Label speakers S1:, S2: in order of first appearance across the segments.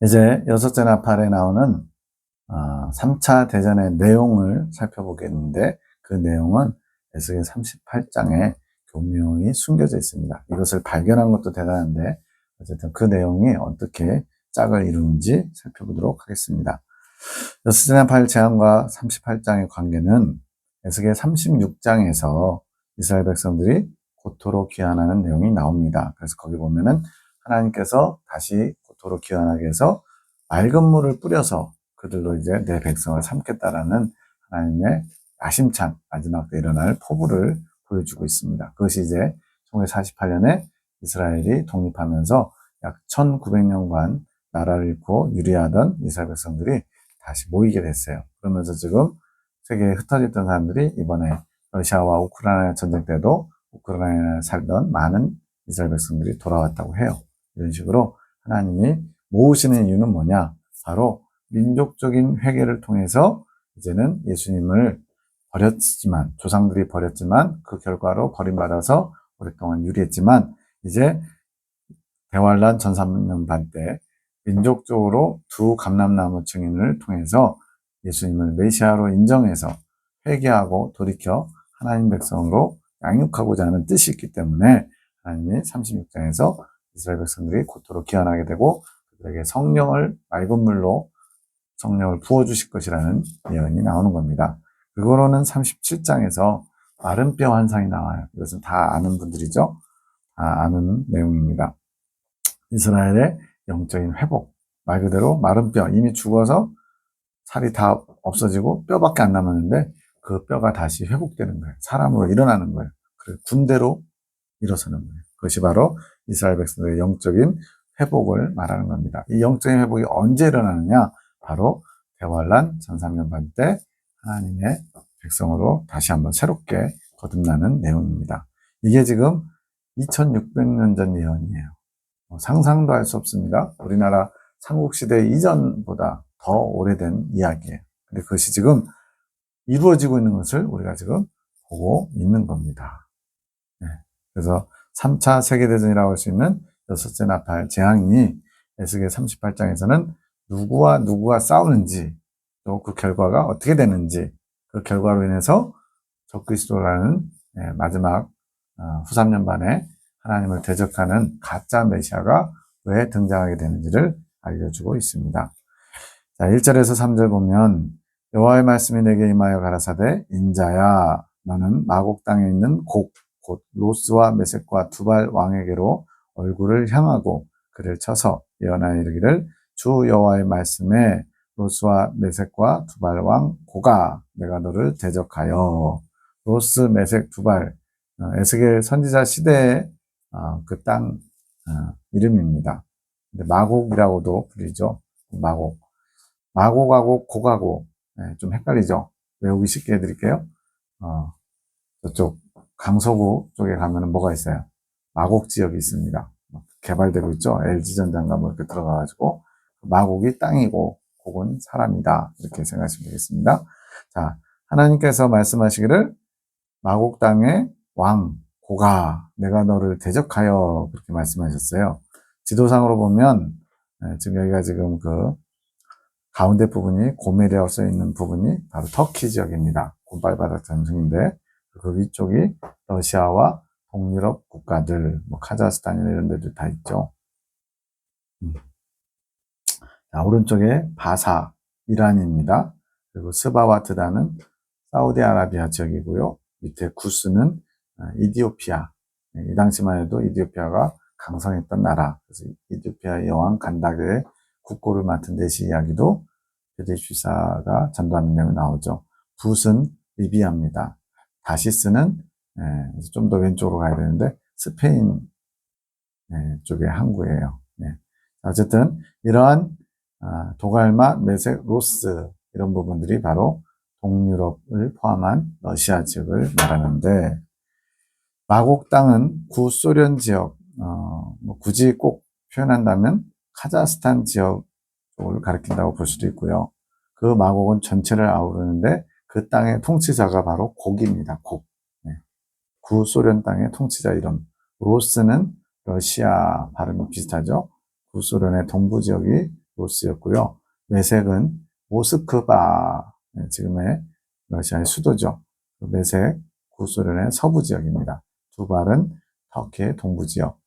S1: 이제 여섯째 나팔에 나오는 3차 대전의 내용을 살펴보겠는데, 그 내용은 에스겔 38장에 교묘히 숨겨져 있습니다. 이것을 발견한 것도 대단한데 어쨌든 그 내용이 어떻게 짝을 이루는지 살펴보도록 하겠습니다. 여섯째 나팔 재앙과 38장의 관계는 에스겔 36장에서 이스라엘 백성들이 고토로 귀환하는 내용이 나옵니다. 그래서 거기 보면은 하나님께서 다시 고토로 귀환하게 해서 맑은 물을 뿌려서 그들로 이제 내 백성을 삼겠다라는 하나님의 야심찬 마지막 때 일어날 포부를 보여주고 있습니다. 그것이 이제 1948년에 이스라엘이 독립하면서 약 1900년간 나라를 잃고 유리하던 이스라엘 백성들이 다시 모이게 됐어요. 그러면서 지금 세계에 흩어져 있던 사람들이 이번에 러시아와 우크라이나 전쟁 때도 우크라이나에 살던 많은 이스라엘 백성들이 돌아왔다고 해요. 이런 식으로 하나님이 모으시는 이유는 뭐냐? 바로 민족적인 회개를 통해서 이제는 예수님을 버렸지만, 조상들이 버렸지만 그 결과로 버림받아서 오랫동안 유리했지만, 이제 대환란 전3년 반 때 민족적으로 두 감람나무 증인을 통해서 예수님을 메시아로 인정해서 회개하고 돌이켜 하나님 백성으로 양육하고자 하는 뜻이 있기 때문에 하나님이 36장에서 이스라엘 백성들이 고토로 귀환하게 되고 그들에게 성령을 맑은 물로 성령을 부어주실 것이라는 예언이 나오는 겁니다. 그거로는 37장에서 마른 뼈 환상이 나와요. 이것은 다 아는 분들이죠. 다 아는 내용입니다. 이스라엘의 영적인 회복, 말 그대로 마른 뼈, 이미 죽어서 살이 다 없어지고 뼈밖에 안 남았는데 그 뼈가 다시 회복되는 거예요. 사람으로 일어나는 거예요. 그리고 군대로 일어서는 거예요. 그것이 바로 이스라엘 백성들의 영적인 회복을 말하는 겁니다. 이 영적인 회복이 언제 일어나느냐? 바로 대환란 전3년 반 때 하나님의 백성으로 다시 한번 새롭게 거듭나는 내용입니다. 이게 지금 2600년 전 예언이에요. 상상도 할 수 없습니다. 우리나라 삼국시대 이전보다 더 오래된 이야기예요. 근데 그것이 지금 이루어지고 있는 것을 우리가 지금 보고 있는 겁니다. 네. 그래서 3차 세계대전이라고 할 수 있는 여섯째 나팔 재앙이 에스겔 38장에서는 누구와 누구가 싸우는지, 또 그 결과가 어떻게 되는지, 그 결과로 인해서 적그리스도라는 마지막 후 3년 반에 하나님을 대적하는 가짜 메시아가 왜 등장하게 되는지를 알려주고 있습니다. 자, 1절에서 3절 보면 여호와의 말씀이 내게 임하여 가라사대 인자야 너는 마곡 땅에 있는 곧 로스와 메섹과 두발 왕에게로 얼굴을 향하고 그를 쳐서 예언하여 이르기를 주 여호와의 말씀에 로스와 메섹과 두발 왕 고가 내가 너를 대적하여. 로스, 메섹, 두발, 에스겔 선지자 시대의 그 땅 이름입니다. 마곡이라고도 불리죠. 마곡. 마곡하고 고가고 좀 헷갈리죠. 외우기 쉽게 해드릴게요. 저쪽 강서구 쪽에 가면은 뭐가 있어요? 마곡 지역이 있습니다. 개발되고 있죠. LG전자인가 뭐 이렇게 들어가가지고 마곡이 땅이고 곡은 사람이다. 이렇게 생각하시면 되겠습니다. 자, 하나님께서 말씀하시기를 마곡 땅의 왕 고가 내가 너를 대적하여 그렇게 말씀하셨어요. 지도상으로 보면 지금 여기가 지금 그 가운데 부분이 고메리아로 써 있는 부분이 바로 터키 지역입니다. 곰발바닥 전승인데 그 위쪽이 러시아와 동유럽 국가들, 뭐 카자흐스탄이나 이런 데도 다 있죠. 자, 오른쪽에 바사, 이란입니다. 그리고 스바와트다는 사우디아라비아 지역이고요. 밑에 구스는 이디오피아. 이 당시만 해도 이디오피아가 강성했던 나라. 그래서 이디오피아의 여왕 간다그의 국고를 맡은 내시 이야기도 베데슈사가 전도하는 내용이 나오죠. 붓은 리비아입니다. 다시스는 좀 더 왼쪽으로 가야 되는데 스페인 쪽의 항구예요. 어쨌든 이러한 도갈마, 메섹, 로스 이런 부분들이 바로 동유럽을 포함한 러시아 지역을 말하는데 마곡 땅은 구소련 지역, 뭐 굳이 꼭 표현한다면 카자흐스탄 지역을 가리킨다고 볼 수도 있고요. 그 마곡은 전체를 아우르는데 그 땅의 통치자가 바로 곡입니다. 곡. 구소련 땅의 통치자 이름. 로스는 러시아 발음이 비슷하죠. 구소련의 동부 지역이 로스였고요. 메색은 모스크바, 지금의 러시아의 수도죠. 메색, 구소련의 서부 지역입니다. 두발은 터키의 동부 지역.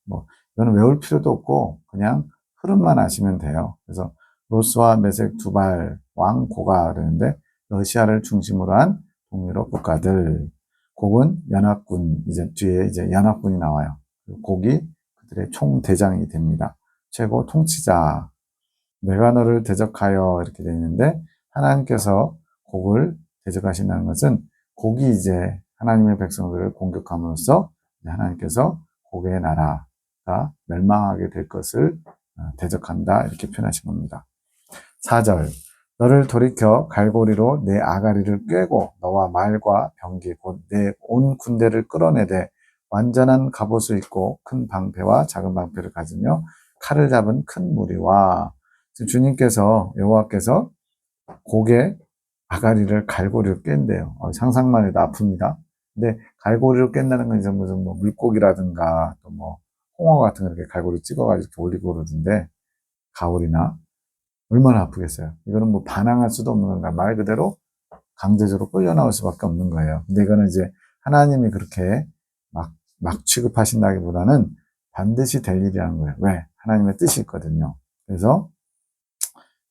S1: 이거는 외울 필요도 없고 그냥 흐름만 아시면 돼요. 그래서 로스와 메색 두발, 왕고가 그러는데 러시아를 중심으로 한 동유럽 국가들. 곡은 연합군, 이제 뒤에 이제 연합군이 나와요. 곡이 그들의 총대장이 됩니다. 최고 통치자. 내가 너를 대적하여 이렇게 되어 있는데 하나님께서 곡을 대적하신다는 것은 곡이 이제 하나님의 백성들을 공격함으로써 하나님께서 곡의 나라가 멸망하게 될 것을 대적한다 이렇게 표현하신 겁니다. 4절 너를 돌이켜 갈고리로 내 아가리를 꿰고 너와 말과 병기 곧 내 온 군대를 끌어내되 완전한 갑옷을 입고 큰 방패와 작은 방패를 가지며 칼을 잡은 큰 무리와 주님께서 여호와께서 곡에 아가리를 갈고리로 깬대요. 상상만 해도 아픕니다. 근데 갈고리로 깬다는 건 이제 무슨 물고기라든가 또 홍어 같은 거 이렇게 갈고리 찍어가지고 이렇게 올리고 그러던데 가오리나 얼마나 아프겠어요. 이거는 반항할 수도 없는 건가. 말 그대로 강제적으로 끌려 나올 수밖에 없는 거예요. 근데 이거는 이제 하나님이 그렇게 막 취급하신다기보다는 반드시 될 일이라는 거예요. 왜? 하나님의 뜻이 있거든요. 그래서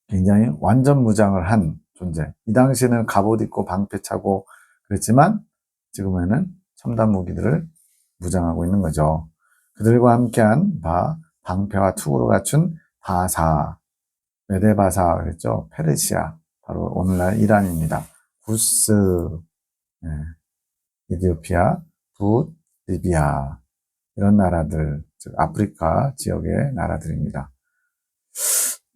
S1: 굉장히 완전 무장을 한 존재. 이 당시에는 갑옷 입고 방패 차고 그랬지만 지금에는 첨단 무기들을 무장하고 있는 거죠. 그들과 함께한 방패와 투구를 갖춘 바사, 메데바사 그랬죠. 페르시아, 바로 오늘날 이란입니다. 구스, 이디오피아, 붓, 리비아 이런 나라들, 즉 아프리카 지역의 나라들입니다.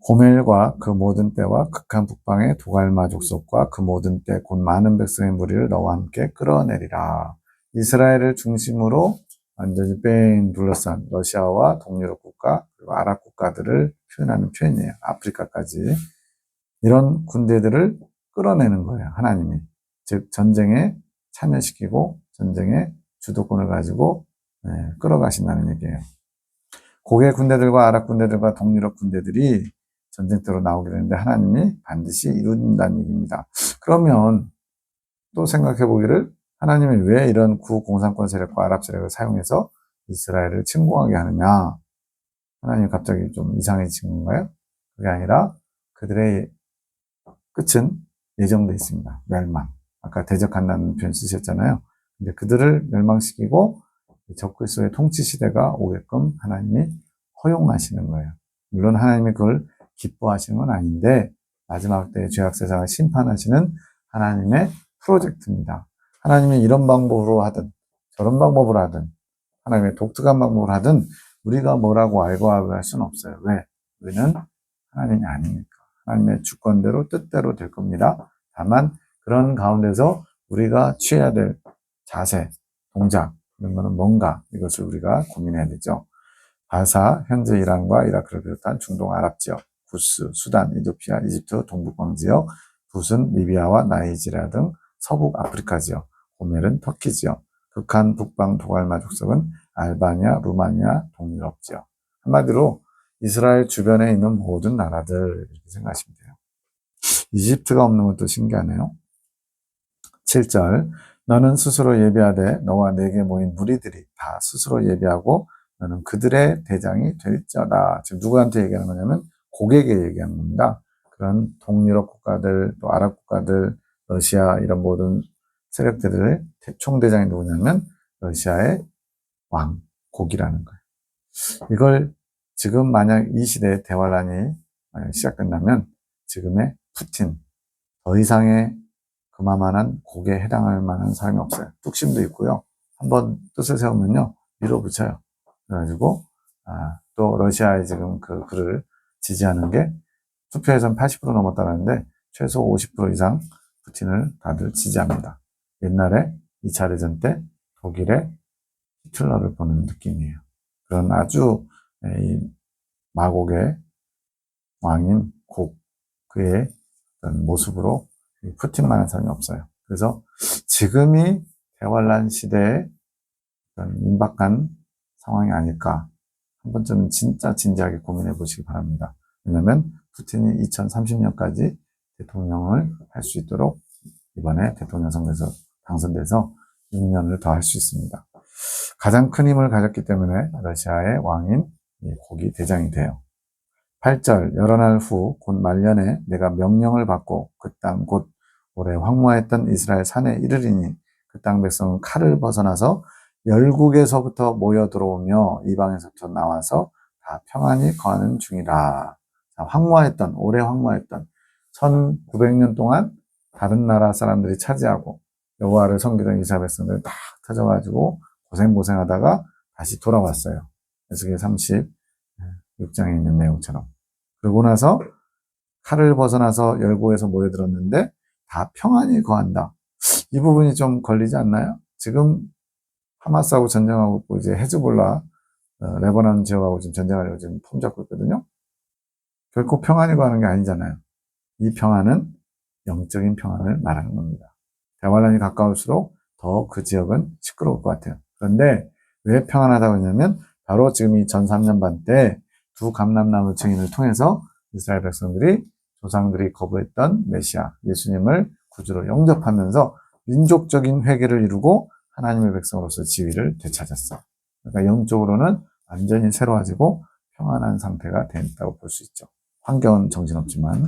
S1: 고멜과 그 모든 때와 극한 북방의 도갈마 족속과 그 모든 때 곧 많은 백성의 무리를 너와 함께 끌어내리라. 이스라엘을 중심으로 완전히 뺑 둘러싼 러시아와 동유럽 국가 그리고 아랍 국가들을 표현하는 표현이에요. 아프리카까지. 이런 군대들을 끌어내는 거예요. 하나님이. 즉 전쟁에 참여시키고 전쟁의 주도권을 가지고 끌어가신다는 얘기예요. 고개 군대들과 아랍 군대들과 동유럽 군대들이 전쟁터로 나오게 되는데 하나님이 반드시 이룬다는 얘기입니다. 그러면 또 생각해 보기를 하나님이 왜 이런 구공산권 세력과 아랍 세력을 사용해서 이스라엘을 침공하게 하느냐? 하나님이 갑자기 좀 이상해진 건가요? 그게 아니라 그들의 끝은 예정되어 있습니다. 멸망. 아까 대적한다는 표현 쓰셨잖아요. 근데 그들을 멸망시키고 적그리스도의 통치 시대가 오게끔 하나님이 허용하시는 거예요. 물론 하나님이 그걸 기뻐하시는 건 아닌데 마지막 때 죄악 세상을 심판하시는 하나님의 프로젝트입니다. 하나님이 이런 방법으로 하든 저런 방법으로 하든 하나님의 독특한 방법으로 하든 우리가 뭐라고 알고 할 수는 없어요. 왜? 우리는 하나님이 아니니까. 하나님의 주권대로 뜻대로 될 겁니다. 다만 그런 가운데서 우리가 취해야 될 자세, 동작 이런 거는 뭔가 이것을 우리가 고민해야 되죠. 바사, 현재 이란과 이라크를 비롯한 중동 아랍 지역, 구스, 수단, 이디오피아, 이집트, 동북방 지역, 붓은 리비아와 나이지리아 등 서북 아프리카 지역, 고멜은 터키 지역, 극한 북방 도갈마 족속은 알바니아, 루마니아, 동유럽 지역. 한마디로 이스라엘 주변에 있는 모든 나라들 이렇게 생각하시면 돼요. 이집트가 없는 것도 신기하네요. 7절 너는 스스로 예비하되 너와 내게 모인 무리들이 다 스스로 예비하고 너는 그들의 대장이 될지어다. 지금 누구한테 얘기하는 거냐면 고객에 얘기하는 겁니다. 그런 동유럽 국가들, 또 아랍 국가들, 러시아 이런 모든 세력들의 총대장이 누구냐면 러시아의 왕, 고기라는 거예요. 이걸 지금 만약 이 시대에 대환란이 시작된다면 지금의 푸틴, 더 이상의 그만한 곡에 해당할 만한 사람이 없어요. 뚝심도 있고요. 한번 뜻을 세우면요, 밀어붙여요. 그래가지고, 또 러시아에 지금 그 그를 지지하는 게 투표에선 80% 넘었다는데 최소 50% 이상 푸틴을 다들 지지합니다. 옛날에 2차 대전 때 독일의 히틀러를 보는 느낌이에요. 그런 아주 이 마곡의 왕인 곡, 그의 모습으로 푸틴만한 사람이 없어요. 그래서 지금이 대환란 시대에 임박한 상황이 아닐까 한 번쯤 진짜 진지하게 고민해 보시기 바랍니다. 왜냐하면 푸틴이 2030년까지 대통령을 할 수 있도록 이번에 대통령 선거에서 당선돼서 6년을 더 할 수 있습니다. 가장 큰 힘을 가졌기 때문에 러시아의 왕인 고기 대장이 돼요. 8절 여러 날 후 곧 말년에 내가 명령을 받고 그 땅 곧 오래 황무했던 이스라엘 산에 이르리니 그 땅 백성은 칼을 벗어나서 열국에서부터 모여 들어오며 이방에서부터 나와서 다 평안히 거하는 중이라. 황무했던 오래 황무했던 1900년 동안 다른 나라 사람들이 차지하고 여호와를 섬기던 이스라엘 백성들이 다 터져가지고 고생하다가 다시 돌아왔어요. 에스겔 36장에 있는 내용처럼. 그러고 나서 칼을 벗어나서 열고에서 모여들었는데 다 평안히 거한다. 이 부분이 좀 걸리지 않나요? 지금 하마스하고 전쟁하고 있고 이제 헤즈볼라, 레바논 지역하고 지금 전쟁하려고 지금 폼 잡고 있거든요. 결코 평안히 거하는 게 아니잖아요. 이 평안은 영적인 평안을 말하는 겁니다. 대환란이 가까울수록 더 그 지역은 시끄러울 것 같아요. 그런데 왜 평안하다고 했냐면 바로 지금 이 전 3년 반 때 두 감람나무 증인을 통해서 이스라엘 백성들이 조상들이 거부했던 메시아 예수님을 구주로 영접하면서 민족적인 회개를 이루고 하나님의 백성으로서 지위를 되찾았어. 그러니까 영적으로는 완전히 새로워지고 평안한 상태가 됐다고 볼 수 있죠. 환경은 정신없지만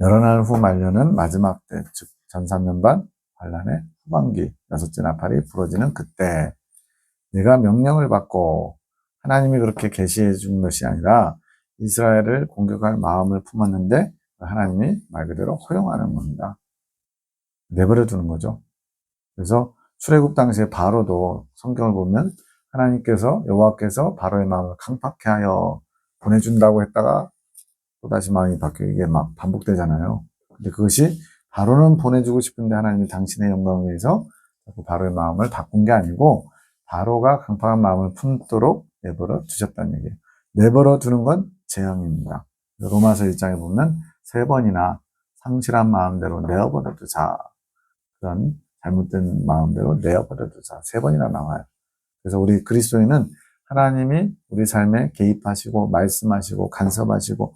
S1: 여러 날 후 말년은 마지막 때, 즉 전 3년 반 환란의 후반기 여섯째 나팔이 부러지는 그때 내가 명령을 받고 하나님이 그렇게 계시해 준 것이 아니라 이스라엘을 공격할 마음을 품었는데 하나님이 말 그대로 허용하는 겁니다. 내버려 두는 거죠. 그래서 출애굽 당시에 바로도 성경을 보면 하나님께서 여호와께서 바로의 마음을 강팍해 하여 보내준다고 했다가 또다시 마음이 바뀌고 이게 막 반복되잖아요. 근데 그것이 바로는 보내주고 싶은데 하나님이 당신의 영광을 위해서 바로의 마음을 바꾼 게 아니고 바로가 강팍한 마음을 품도록 내버려 두셨다는 얘기예요. 내버려 두는 건 재앙입니다. 로마서 1장에 보면 3번이나 상실한 마음대로 내어버려 두자. 그런 잘못된 마음대로 내어버려 두자. 3번이나 나와요. 그래서 우리 그리스도인은 하나님이 우리 삶에 개입하시고 말씀하시고 간섭하시고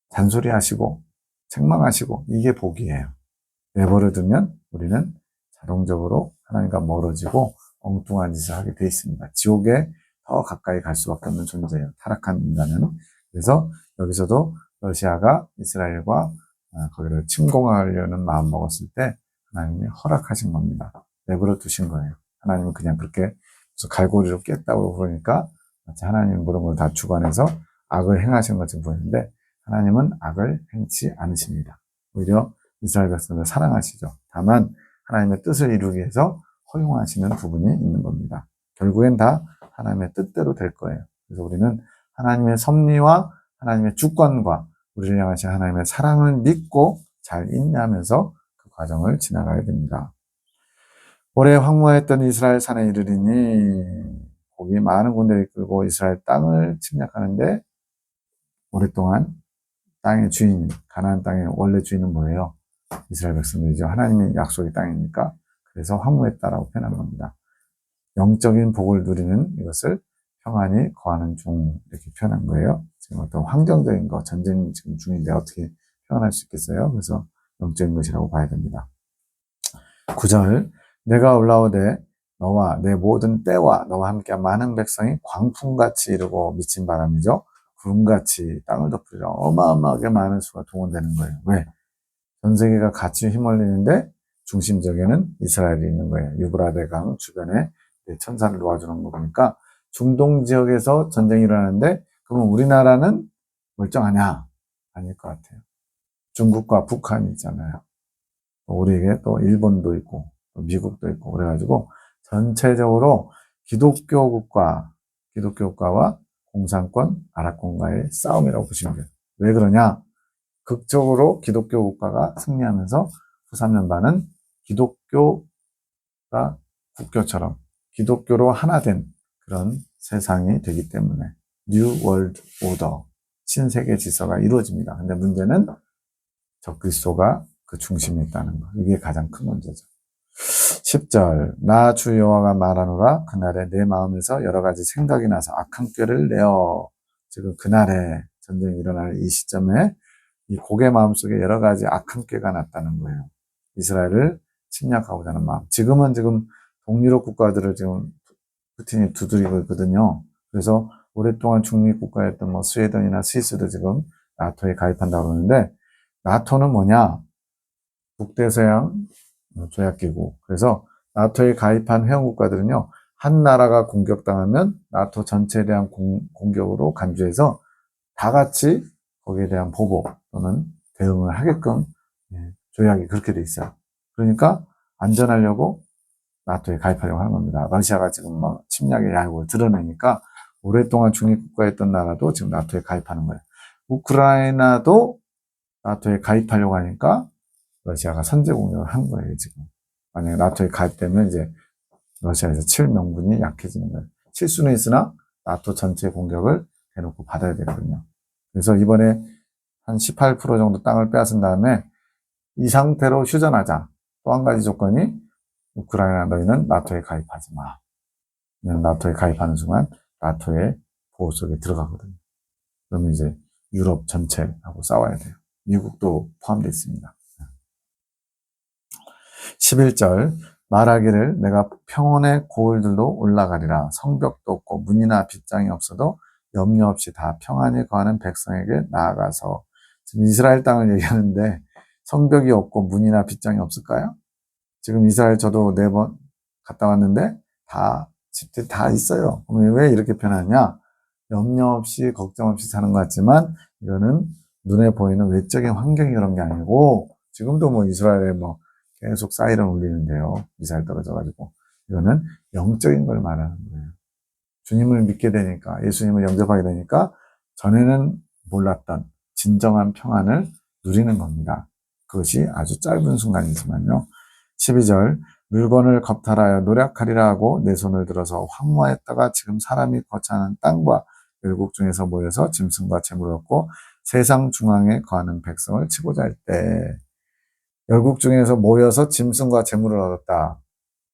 S1: 잔소리하시고 책망하시고 이게 복이에요. 내버려 두면 우리는 자동적으로 하나님과 멀어지고 엉뚱한 짓을 하게 돼 있습니다. 지옥에 더 가까이 갈 수밖에 없는 존재예요. 타락한 인간은. 그래서 여기서도 러시아가 이스라엘과 거기를 침공하려는 마음 먹었을 때 하나님이 허락하신 겁니다. 내버려 두신 거예요. 하나님은 그냥 그렇게 갈고리로 깼다고 그러니까 마치 하나님 모든 걸 다 주관해서 악을 행하신 것처럼 보이는데 하나님은 악을 행치 않으십니다. 오히려 이스라엘 백성을 사랑하시죠. 다만 하나님의 뜻을 이루기 위해서 허용하시는 부분이 있는 겁니다. 결국엔 다 하나님의 뜻대로 될 거예요. 그래서 우리는 하나님의 섭리와 하나님의 주권과 우리를 향하신 하나님의 사랑을 믿고 잘 인내하면서 그 과정을 지나가야 됩니다. 오래 황무했던 이스라엘 산에 이르리니 거기 많은 군대를 이끌고 이스라엘 땅을 침략하는데 오랫동안 땅의 주인, 가나안 땅의 원래 주인은 뭐예요? 이스라엘 백성들이죠. 하나님의 약속의 땅이니까. 그래서 황무했다라고 표현한 겁니다. 영적인 복을 누리는 이것을 평안히 거하는 중 이렇게 표현한 거예요. 지금 어떤 환경적인 거, 전쟁 지금 중인데 어떻게 표현할 수 있겠어요? 그래서 영적인 것이라고 봐야 됩니다. 9절 내가 올라오되 너와 내 모든 때와 너와 함께 많은 백성이 광풍같이 이르고 미친 바람이죠. 구름같이 땅을 덮으리라. 어마어마하게 많은 수가 동원되는 거예요. 왜? 전 세계가 같이 휘말리는데 중심 지역에는 이스라엘이 있는 거예요. 유브라데 강 주변에 천사를 놓아주는 거 보니까 중동 지역에서 전쟁이 일어나는데 그러면 우리나라는 멀쩡하냐? 아닐 것 같아요. 중국과 북한이 있잖아요. 우리에게 또 일본도 있고 또 미국도 있고 그래가지고 전체적으로 기독교국가와 공산권, 아랍권과의 싸움이라고 보시면 돼요. 왜 그러냐? 극적으로 기독교 국가가 승리하면서 후 3년 반은 기독교가 국교처럼 기독교로 하나 된 그런 세상이 되기 때문에 뉴 월드 오더, 신세계 질서가 이루어집니다. 근데 문제는 적그리스도가 그 중심에 있다는 거. 이게 가장 큰 문제죠. 10절 나 주 여호와가 말하노라 그날에 내 마음에서 여러 가지 생각이 나서 악한 꾀를 내어 지금 그날에 전쟁이 일어날 이 시점에 이 고개 마음속에 여러 가지 악한 꾀가 났다는 거예요. 이스라엘을 침략하고자 하는 마음. 지금 동유럽 국가들을 지금 푸틴이 두드리고 있거든요. 그래서 오랫동안 중립 국가였던 뭐 스웨덴이나 스위스도 지금 나토에 가입한다고 그러는데, 나토는 뭐냐? 북대서양 조약기구. 그래서 나토에 가입한 회원국가들은요, 한 나라가 공격당하면 나토 전체에 대한 공격으로 간주해서 다 같이 거기에 대한 보복 또는 대응을 하게끔 조약이 그렇게 돼 있어요. 그러니까 안전하려고 나토에 가입하려고 하는 겁니다. 러시아가 지금 뭐 침략의 야욕을 드러내니까 오랫동안 중립국가였던 나라도 지금 나토에 가입하는 거예요. 우크라이나도 나토에 가입하려고 하니까 러시아가 선제 공격을 한 거예요, 지금. 만약에 나토에 가입되면 이제 러시아에서 칠 명분이 약해지는 거예요. 칠 수는 있으나 나토 전체 공격을 대놓고 받아야 되거든요. 그래서 이번에 한 18% 정도 땅을 빼앗은 다음에 이 상태로 휴전하자. 또 한 가지 조건이 우크라이나 너희는 나토에 가입하지 마. 나토에 가입하는 순간 나토의 보호 속에 들어가거든요. 그러면 이제 유럽 전체하고 싸워야 돼요. 미국도 포함되어 있습니다. 11절 말하기를 내가 평온의 고을들로 올라가리라. 성벽도 없고 문이나 빗장이 없어도 염려 없이 다 평안히 거하는 백성에게 나아가서. 지금 이스라엘 땅을 얘기하는데 성벽이 없고 문이나 빗장이 없을까요? 지금 이스라엘 저도 4번 갔다 왔는데 다 집들이 다 있어요. 그러면 왜 이렇게 편하냐? 염려 없이 걱정 없이 사는 것 같지만 이거는 눈에 보이는 외적인 환경이 그런 게 아니고, 지금도 뭐 이스라엘에 뭐 계속 사이렌 울리는데요. 미사일 떨어져가지고. 이거는 영적인 걸 말하는 거예요. 주님을 믿게 되니까, 예수님을 영접하게 되니까 전에는 몰랐던 진정한 평안을 누리는 겁니다. 그것이 아주 짧은 순간이지만요. 12절 물건을 겁탈하여 노력하리라 하고 내 손을 들어서 황무하였다가 지금 사람이 거처하는 땅과 열국 중에서 모여서 짐승과 재물을 얻고 세상 중앙에 거하는 백성을 치고자 할 때, 열국 중에서 모여서 짐승과 재물을 얻었다.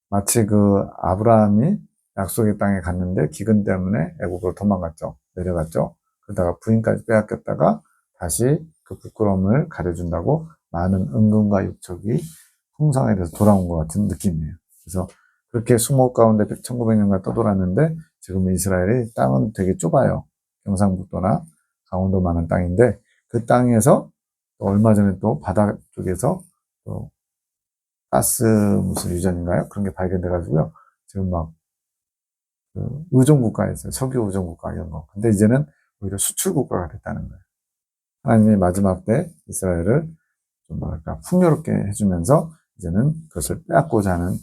S1: 마치 그 아브라함이 약속의 땅에 갔는데 기근 때문에 애국으로 도망갔죠. 내려갔죠. 그러다가 부인까지 빼앗겼다가 다시 그 부끄러움을 가려준다고 많은 은금과 육척이 풍성에 대해서 돌아온 것 같은 느낌이에요. 그래서 그렇게 수목 가운데 1900년간 떠돌았는데 지금 이스라엘의 땅은 되게 좁아요. 경상북도나 강원도만한 땅인데 그 땅에서 또 얼마 전에 또 바다 쪽에서 또 가스 무슨 유전인가요? 그런 게 발견돼가지고요. 지금 막 의존국가였어요. 석유 의존국가 이런 거. 근데 이제는 오히려 수출국가가 됐다는 거예요. 하나님이 마지막 때 이스라엘을 좀 뭐랄까 풍요롭게 해주면서 이제는 그것을 빼앗고자 하는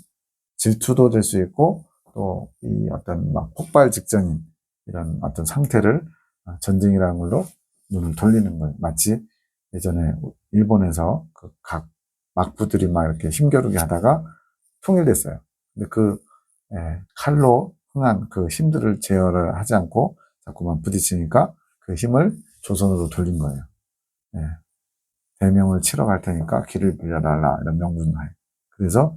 S1: 질투도 될 수 있고 또 이 어떤 막 폭발 직전인 이런 어떤 상태를 전쟁이라는 걸로 눈을 돌리는 거예요. 마치 예전에 일본에서 그 각 막부들이 막 이렇게 힘겨루게 하다가 통일됐어요. 근데 그 칼로 흥한 그 힘들을 제어를 하지 않고 자꾸만 부딪히니까 그 힘을 조선으로 돌린 거예요. 예. 대명을 치러 갈 테니까 길을 빌려달라 이런 명분하에. 그래서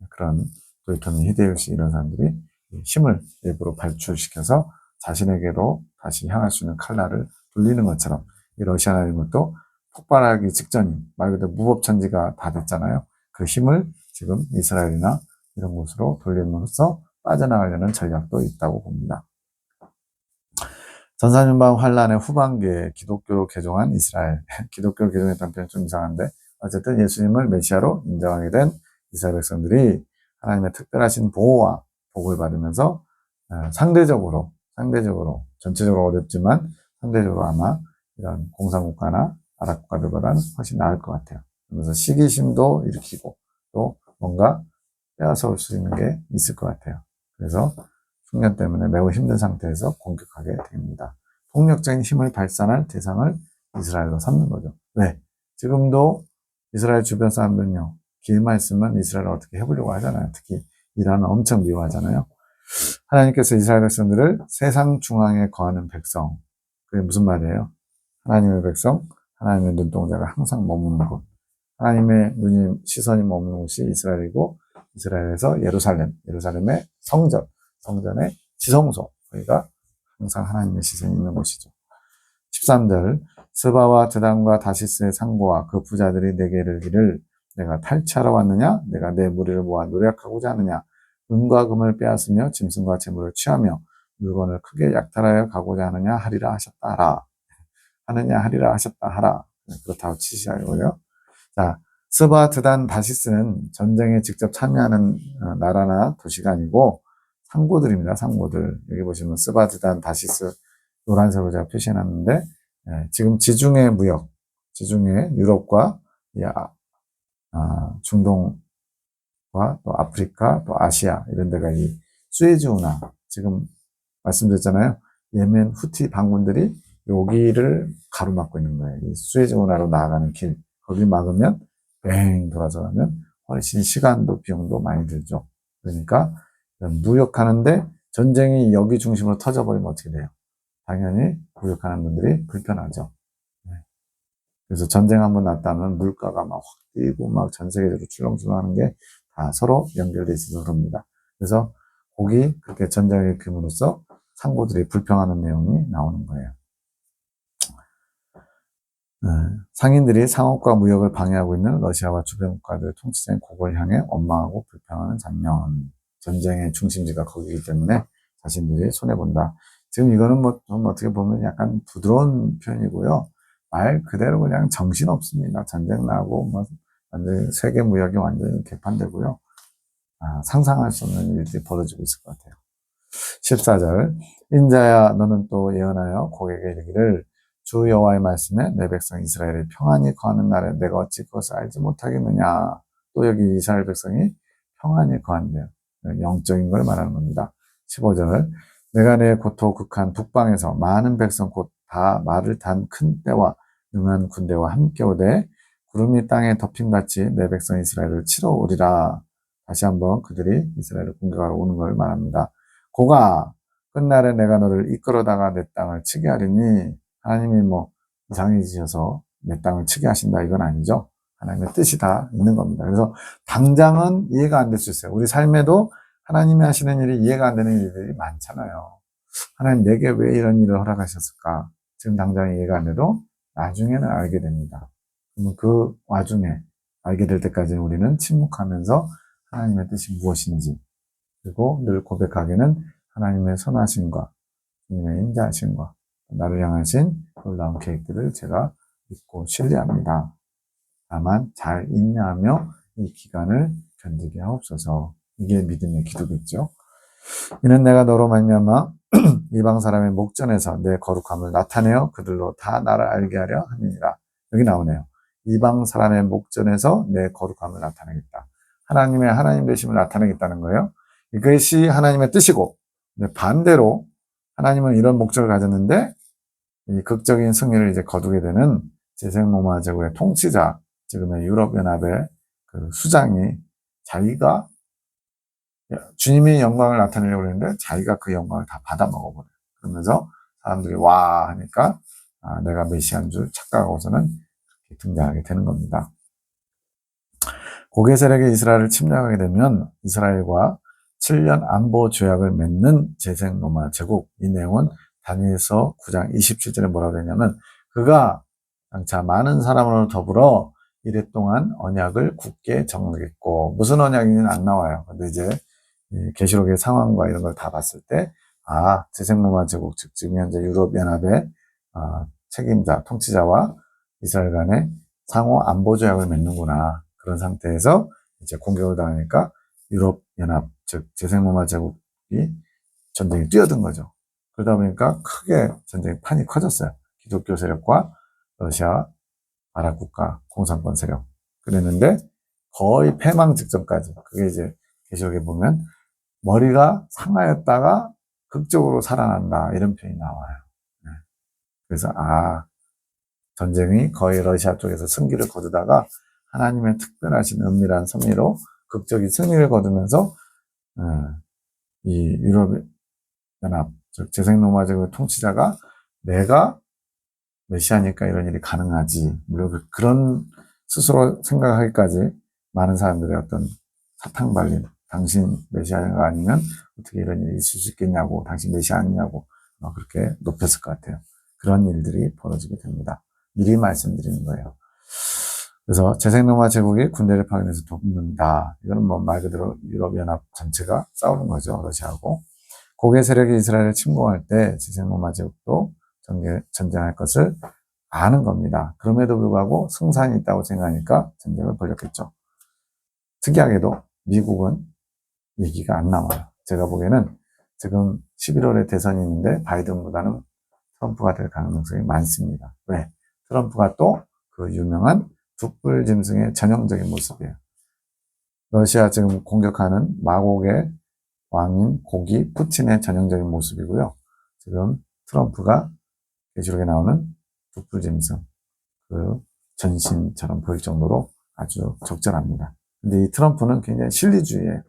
S1: 그런 도요토미 히데요시 이런 사람들이 힘을 일부러 발출시켜서 자신에게로 다시 향할 수 있는 칼날을 돌리는 것처럼 이 러시아나 이런 것도 폭발하기 직전인 말 그대로 무법천지가 다 됐잖아요. 그 힘을 지금 이스라엘이나 이런 곳으로 돌림으로써 빠져나가려는 전략도 있다고 봅니다. 전사윤방 환란의 후반기에 기독교로 개종한 이스라엘. 기독교로 개종했다는 표현이 좀 이상한데 어쨌든 예수님을 메시아로 인정하게 된 이스라엘 백성들이 하나님의 특별하신 보호와 복을 받으면서 상대적으로 전체적으로 어렵지만 상대적으로 아마 이런 공산국가나 아랍 국가들보다는 훨씬 나을 것 같아요. 그래서 시기심도 일으키고 또 뭔가 빼앗아올 수 있는 게 있을 것 같아요. 그래서 숙련 때문에 매우 힘든 상태에서 공격하게 됩니다. 폭력적인 힘을 발산할 대상을 이스라엘로 삼는 거죠. 왜? 지금도 이스라엘 주변 사람들은요, 기회만 있으면 이스라엘을 어떻게 해보려고 하잖아요. 특히 이란은 엄청 미워하잖아요. 하나님께서 이스라엘 백성들을 세상 중앙에 거하는 백성. 그게 무슨 말이에요? 하나님의 백성, 하나님의 눈동자가 항상 머무는 곳. 하나님의 시선이 머무는 곳이 이스라엘이고, 이스라엘에서 예루살렘의 성전의 지성소, 거기가 항상 하나님의 시선이 있는 곳이죠. 13절 스바와 드단과 다시스의 상고와 그 부자들이 내게 이르기를 내가 탈취하러 왔느냐? 내가 내 무리를 모아 노력하고자 하느냐? 은과 금을 빼앗으며 짐승과 재물을 취하며 물건을 크게 약탈하여 가고자 하느냐 하리라 하셨다 하라. 하느냐 하리라 하셨다 하라. 그렇다고 치시하고요. 자, 스바, 드단, 다시스는 전쟁에 직접 참여하는 나라나 도시가 아니고 상고들입니다. 상고들. 여기 보시면 스바, 드단, 다시스 노란색으로 제가 표시해놨는데 지금 지중해 무역, 지중해 유럽과 중동과 또 아프리카, 또 아시아 이런 데가 이 수에즈 운하 지금 말씀드렸잖아요. 예멘 후티 반군들이 여기를 가로막고 있는 거예요. 이 수에즈 운하로 나아가는 길 거기 막으면 뱅 돌아서 가면 훨씬 시간도 비용도 많이 들죠. 그러니까 무역하는데 전쟁이 여기 중심으로 터져버리면 어떻게 돼요? 당연히 무역하는 분들이 불편하죠. 그래서 전쟁 한번 났다면 물가가 막 확 뛰고 막 전 세계적으로 출렁출렁하는 게 다 서로 연결돼 있어서 그럽니다. 그래서 거기 그렇게 전쟁을 일으킴으로써 상고들이 불평하는 내용이 나오는 거예요. 상인들이 상업과 무역을 방해하고 있는 러시아와 주변 국가들의 통치자인 고걸 향해 원망하고 불평하는 장면. 전쟁의 중심지가 거기이기 때문에 자신들이 손해본다. 지금 이거는 뭐 좀 어떻게 보면 약간 부드러운 표현이고요. 말 그대로 그냥 정신없습니다. 전쟁 나고 뭐 완전히 세계 무역이 완전히 개판되고요. 상상할 수 없는 일들이 벌어지고 있을 것 같아요. 14절 인자야 너는 또 예언하여 고객에게 이르기를 주 여호와의 말씀에 내 백성 이스라엘이 평안히 거하는 날에 내가 어찌 그것을 알지 못하겠느냐. 또 여기 이스라엘 백성이 평안히 거한대요. 영적인 걸 말하는 겁니다. 15절 내가 내 고토 극한 북방에서 많은 백성 곧 다 말을 탄 큰 떼와 능한 군대와 함께 오되 구름이 땅에 덮임같이 내 백성 이스라엘을 치러 오리라. 다시 한번 그들이 이스라엘을 공격하러 오는 걸 말합니다. 고가 끝날에 내가 너를 이끌어다가 내 땅을 치게 하리니 하나님이 뭐 이상해지셔서 내 땅을 치게 하신다 이건 아니죠. 하나님의 뜻이 다 있는 겁니다. 그래서 당장은 이해가 안 될 수 있어요. 우리 삶에도 하나님이 하시는 일이 이해가 안 되는 일들이 많잖아요. 하나님 내게 왜 이런 일을 허락하셨을까? 지금 당장 이해가 안 돼도 나중에는 알게 됩니다. 그러면 그 와중에 알게 될 때까지는 우리는 침묵하면서 하나님의 뜻이 무엇인지 그리고 늘 고백하기는 하나님의 선하심과 주님의 인자하심과 나를 향하신 놀라운 계획들을 제가 믿고 신뢰합니다. 다만 잘 인내하며 이 기간을 견디게 하옵소서. 이게 믿음의 기도겠죠. 이는 내가 너로 말미암아 이방 사람의 목전에서 내 거룩함을 나타내어 그들로 다 나를 알게 하려 함이니라. 여기 나오네요. 이방 사람의 목전에서 내 거룩함을 나타내겠다. 하나님의 하나님 되심을 나타내겠다는 거예요. 이것이 하나님의 뜻이고 반대로 하나님은 이런 목적을 가졌는데 이 극적인 승리를 이제 거두게 되는 재생로마 제국의 통치자 지금의 유럽연합의 그 수장이 자기가 주님의 영광을 나타내려고 했는데 자기가 그 영광을 다 받아먹어버려요. 그러면서 사람들이 와 하니까 내가 메시아인 줄 착각하고서는 등장하게 되는 겁니다. 고개 세력이 이스라엘을 침략하게 되면 이스라엘과 7년 안보 조약을 맺는 재생로마 제국. 이 내용은 다니엘서 9장 27절에 뭐라고 되냐면 그가 장차 많은 사람으로 더불어 이래 동안 언약을 굳게 정하겠고 무슨 언약인지는 안 나와요. 근데 이제 계시록의 상황과 이런 걸 다 봤을 때 재생로마 제국 즉 지금 현재 유럽연합의 책임자 통치자와 이스라엘 간의 상호 안보 조약을 맺는구나. 그런 상태에서 이제 공격을 당하니까 유럽연합 즉 재생로마 제국이 전쟁에 뛰어든 거죠. 그러다 보니까 크게 전쟁 판이 커졌어요. 기독교 세력과 러시아 아랍 국가 공산권 세력 그랬는데 거의 패망 직전까지 그게 이제 계시록에 보면 머리가 상하였다가 극적으로 살아난다 이런 표현이 나와요. 그래서 전쟁이 거의 러시아 쪽에서 승기를 거두다가 하나님의 특별하신 은밀한 섭리로 극적인 승리를 거두면서 이 유럽연합 즉 재생로마 제국의 통치자가 내가 메시아니까 이런 일이 가능하지 물론 그런 스스로 생각하기까지 많은 사람들의 어떤 사탕 발림 당신 메시아가 아니면 어떻게 이런 일이 있을 수 있겠냐고 당신 메시아 아니냐고 그렇게 높였을 것 같아요. 그런 일들이 벌어지게 됩니다. 미리 말씀드리는 거예요. 그래서 재생로마 제국이 군대를 파견해서 돕는다. 이거는 뭐 말 그대로 유럽연합 전체가 싸우는 거죠. 러시아하고. 고개 세력이 이스라엘을 침공할 때 재생로마 제국도 전쟁할 것을 아는 겁니다. 그럼에도 불구하고 승산이 있다고 생각하니까 전쟁을 벌였겠죠. 특이하게도 미국은 얘기가 안 나와요. 제가 보기에는 지금 11월에 대선이 있는데 바이든보다는 트럼프가 될 가능성이 많습니다. 왜? 트럼프가 또 그 유명한 둑불 짐승의 전형적인 모습이에요. 러시아 지금 공격하는 마곡의 왕인 고기 푸틴의 전형적인 모습이고요. 지금 트럼프가 계시록에 나오는 둑불 짐승 그 전신처럼 보일 정도로 아주 적절합니다. 근데 이 트럼프는 굉장히 실리주의예요.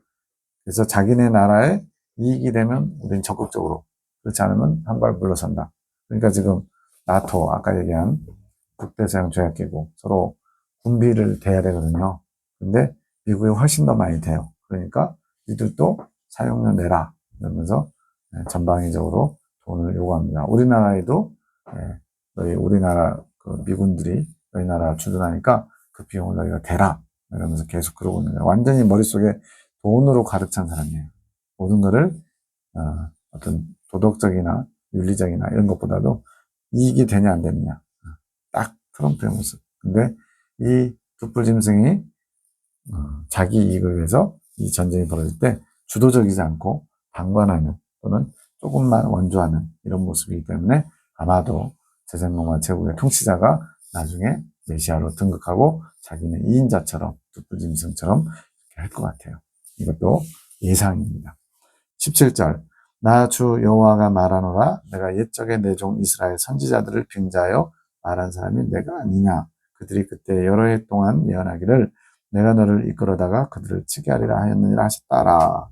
S1: 그래서 자기네 나라에 이익이 되면 우리는 적극적으로, 그렇지 않으면 한 발 물러선다. 그러니까 지금 나토, 아까 얘기한 북대서양 조약기구 서로 군비를 대야 되거든요. 근데 미국이 훨씬 더 많이 돼요. 그러니까 이들도 사용료 내라 이러면서 전방위적으로 돈을 요구합니다. 우리나라에도 너희 우리나라 그 미군들이 너희 나라 주둔하니까 그 비용을 너희가 대라 이러면서 계속 그러고 있는 거예요. 완전히 머릿속에 돈으로 가득 찬 사람이에요. 모든 거를 어떤 도덕적이나 윤리적이나 이런 것보다도 이익이 되냐 안 되느냐. 딱 트럼프의 모습. 근데 이 둑불짐승이 자기 이익을 위해서 이 전쟁이 벌어질 때 주도적이지 않고 방관하는 또는 조금만 원조하는 이런 모습이기 때문에 아마도 재생로마 제국의 통치자가 나중에 메시아로 등극하고 자기는 2인자처럼 둑불짐승처럼 이렇게 할 것 같아요. 이것도 예상입니다. 17절 나 주 여호와가 말하노라 내가 옛적에 내 종 이스라엘 선지자들을 빙자하여 말한 사람이 내가 아니냐. 그들이 그때 여러 해 동안 예언하기를 내가 너를 이끌어다가 그들을 치게 하리라 하였느니라 하셨다라.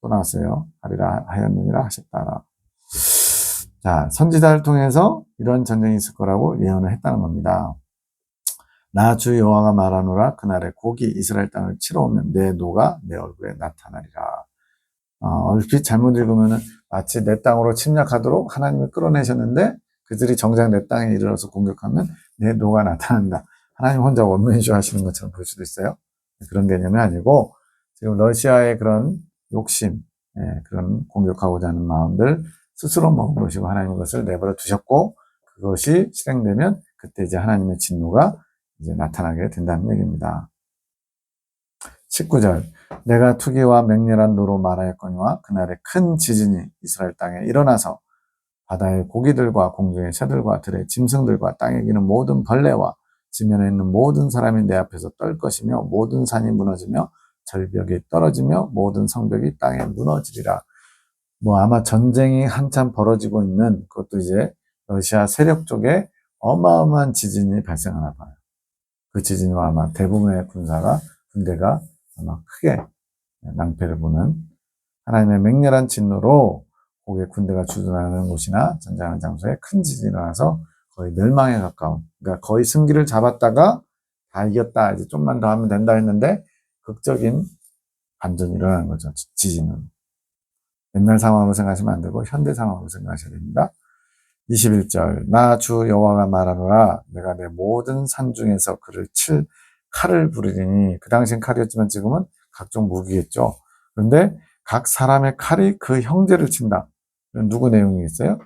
S1: 또 나왔어요. 하리라 하였느니라 하셨다라. 자, 선지자를 통해서 이런 전쟁이 있을 거라고 예언을 했다는 겁니다. 나 주 여호와가 말하노라 그날에 곡이 이스라엘 땅을 치러 오면 내 노가 내 얼굴에 나타나리라. 얼핏 잘못 읽으면은 마치 내 땅으로 침략하도록 하나님이 끌어내셨는데 그들이 정작 내 땅에 이르러서 공격하면 내 노가 나타난다. 하나님 혼자 원맨쇼 하시는 것처럼 볼 수도 있어요. 그런 개념이 아니고 지금 러시아의 그런 욕심, 그런 공격하고자 하는 마음들 스스로 머무르시고 하나님 것을 내버려 두셨고 그것이 실행되면 그때 이제 하나님의 진노가 이제 나타나게 된다는 얘기입니다. 19절 내가 투기와 맹렬한 노로 말하였거니와 그날에 큰 지진이 이스라엘 땅에 일어나서 바다의 고기들과 공중의 새들과 들의 짐승들과 땅에 기는 모든 벌레와 지면에 있는 모든 사람이 내 앞에서 떨 것이며 모든 산이 무너지며 절벽이 떨어지며 모든 성벽이 땅에 무너지리라. 뭐 아마 전쟁이 한참 벌어지고 있는 그것도 이제 러시아 세력 쪽에 어마어마한 지진이 발생하나 봐요. 그 지진으로 아마 대부분의 군대가 아마 크게 낭패를 보는 하나님의 맹렬한 진노로 고개 군대가 주둔하는 곳이나 전쟁하는 장소에 큰 지진이 일어나서 거의 멸망에 가까운, 그러니까 거의 승기를 잡았다가 다 이겼다, 이제 좀만 더 하면 된다 했는데 극적인 반전이 일어나는 거죠. 지진은. 옛날 상황으로 생각하시면 안 되고 현대 상황으로 생각하셔야 됩니다. 21절 나 주 여호와가 말하노라 내가 내 모든 산 중에서 그를 칠 칼을 부르리니 그 당시엔 칼이었지만 지금은 각종 무기겠죠. 그런데 각 사람의 칼이 그 형제를 친다. 누구 내용이겠어요?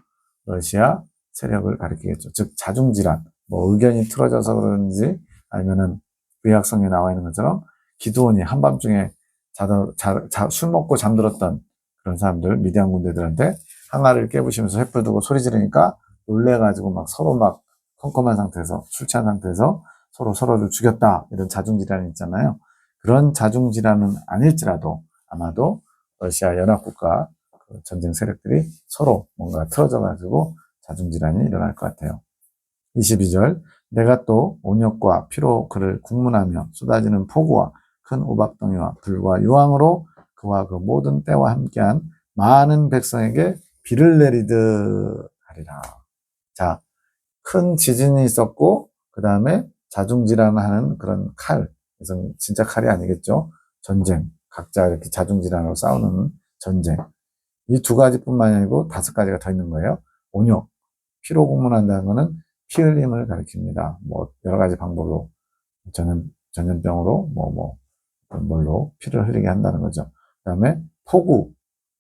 S1: 러시아 세력을 가리키겠죠. 즉 자중질환, 뭐 의견이 틀어져서 그러는지 아니면은 의학성에 나와 있는 것처럼 기드온이 한밤중에 술 먹고 잠들었던 그런 사람들, 미디안 군대들한테 항아리를 깨부시면서 횃불 들고 소리 지르니까 놀래가지고 막 서로 막 컴컴한 상태에서 술 취한 상태에서 서로를 죽였다 이런 자중질환이 있잖아요. 그런 자중질환은 아닐지라도 아마도 러시아 연합국가 전쟁 세력들이 서로 뭔가 틀어져가지고 자중질환이 일어날 것 같아요. 22절 내가 또 온역과 피로 그를 국문하며 쏟아지는 폭우와 큰 우박덩이와 불과 유황으로 그와 그 모든 때와 함께한 많은 백성에게 비를 내리듯 하리라. 자, 큰 지진이 있었고 그 다음에 자중질환하는 그런 칼, 그래서 진짜 칼이 아니겠죠. 전쟁, 각자 이렇게 자중질환으로 싸우는 전쟁. 이 두 가지뿐만 아니고 5가지가 더 있는 거예요. 온역, 피로 공문한다는 것은 피 흘림을 가리킵니다. 뭐 여러 가지 방법으로 전염병으로 뭘로 피를 흘리게 한다는 거죠. 그 다음에 폭우,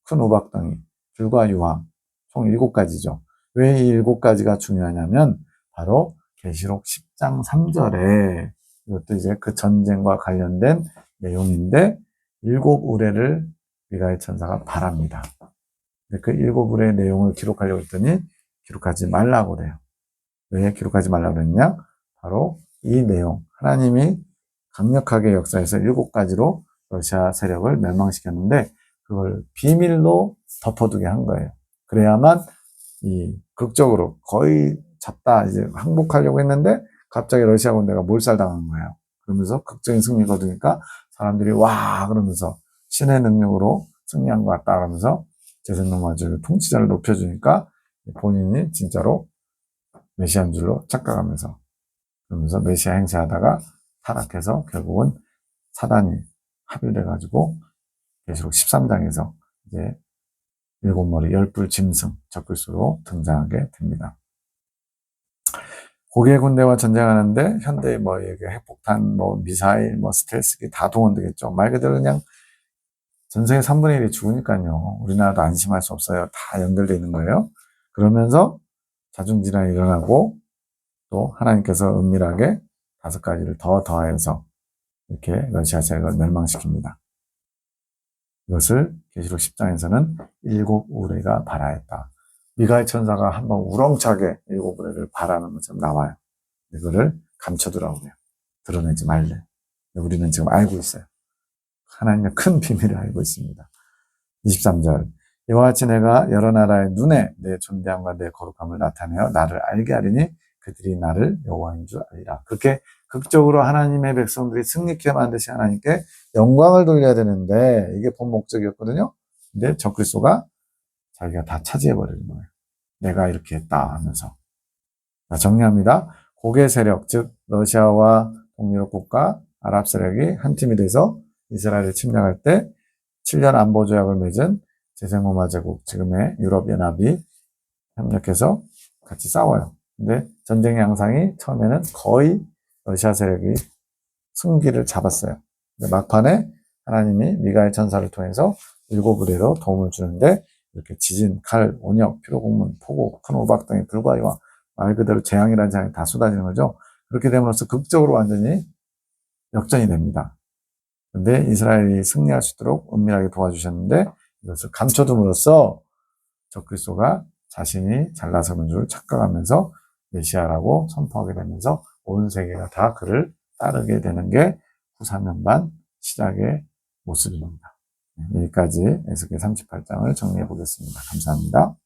S1: 큰 우박덩이, 불과 유황, 총 7가지죠. 왜 이 7가지가 중요하냐면 바로 계시록 10장 3절에 이것도 이제 그 전쟁과 관련된 내용인데 7우레를 미가엘 천사가 바랍니다. 그 7우레의 내용을 기록하려고 했더니 기록하지 말라고 그래요. 왜 기록하지 말라고 그랬냐? 바로 이 내용, 하나님이 강력하게 역사해서 7가지로 러시아 세력을 멸망시켰는데 그걸 비밀로 덮어두게 한 거예요. 그래야만 이 극적으로 거의 잡다 이제 항복하려고 했는데 갑자기 러시아 군대가 몰살당한 거예요. 그러면서 극적인 승리 거두니까 사람들이 와 그러면서 신의 능력으로 승리한 것 같다 그러면서 제생노마주를 통치자를 높여주니까 본인이 진짜로 메시아인 줄로 착각하면서 그러면서 메시아 행세하다가 타락해서 결국은 사단이 합일돼가지고 계시록 13장에서 이제 7머리 10뿔 짐승 적글수로 등장하게 됩니다. 고개 군대와 전쟁하는데 현대의 핵폭탄, 미사일, 스텔스기 다 동원되겠죠. 말 그대로 그냥 전세의 3분의 1이 죽으니까요. 우리나라도 안심할 수 없어요. 다 연결되어 있는 거예요. 그러면서 자중질환이 일어나고 또 하나님께서 은밀하게 5가지를 더 더해서 이렇게 러시아 세력을 멸망시킵니다. 이것을 계시록 10장에서는 7우레가 발하였다. 미가엘 천사가 한번 우렁차게 7우레를 발하는 것처럼 나와요. 이거를 감춰두라고 해요. 드러내지 말래. 우리는 지금 알고 있어요. 하나님의 큰 비밀을 알고 있습니다. 23절 이와 같이 내가 여러 나라의 눈에 내 존귀함과 내 거룩함을 나타내어 나를 알게 하리니 그들이 나를 여호와인 줄 알리라. 그렇게 극적으로 하나님의 백성들이 승리케 만드신 하나님께 영광을 돌려야 되는데 이게 본 목적이었거든요. 근데 적그리스도가 자기가 다 차지해버리는 거예요. 내가 이렇게 했다 하면서. 자, 정리합니다. 고개 세력, 즉 러시아와 동유럽 국가, 아랍 세력이 한 팀이 돼서 이스라엘을 침략할 때 7년 안보 조약을 맺은 제생로마 제국, 지금의 유럽연합이 협력해서 같이 싸워요. 근데 전쟁의 양상이 처음에는 거의 러시아 세력이 승기를 잡았어요. 근데 막판에 하나님이 미가엘 천사를 통해서 7우레로 도움을 주는데 이렇게 지진, 칼, 온역, 피로공문, 폭우, 큰 우박등이 불과 유황, 말 그대로 재앙이라는 재앙이 다 쏟아지는 거죠. 그렇게 됨으로써 극적으로 완전히 역전이 됩니다. 근데 이스라엘이 승리할 수 있도록 은밀하게 도와주셨는데 이것을 감춰둠으로써 적그리스도가 자신이 잘나서는 줄 착각하면서 메시아라고 선포하게 되면서 온 세계가 다 그를 따르게 되는 게 후사면반 시작의 모습입니다. 여기까지 에스겔 38장을 정리해 보겠습니다. 감사합니다.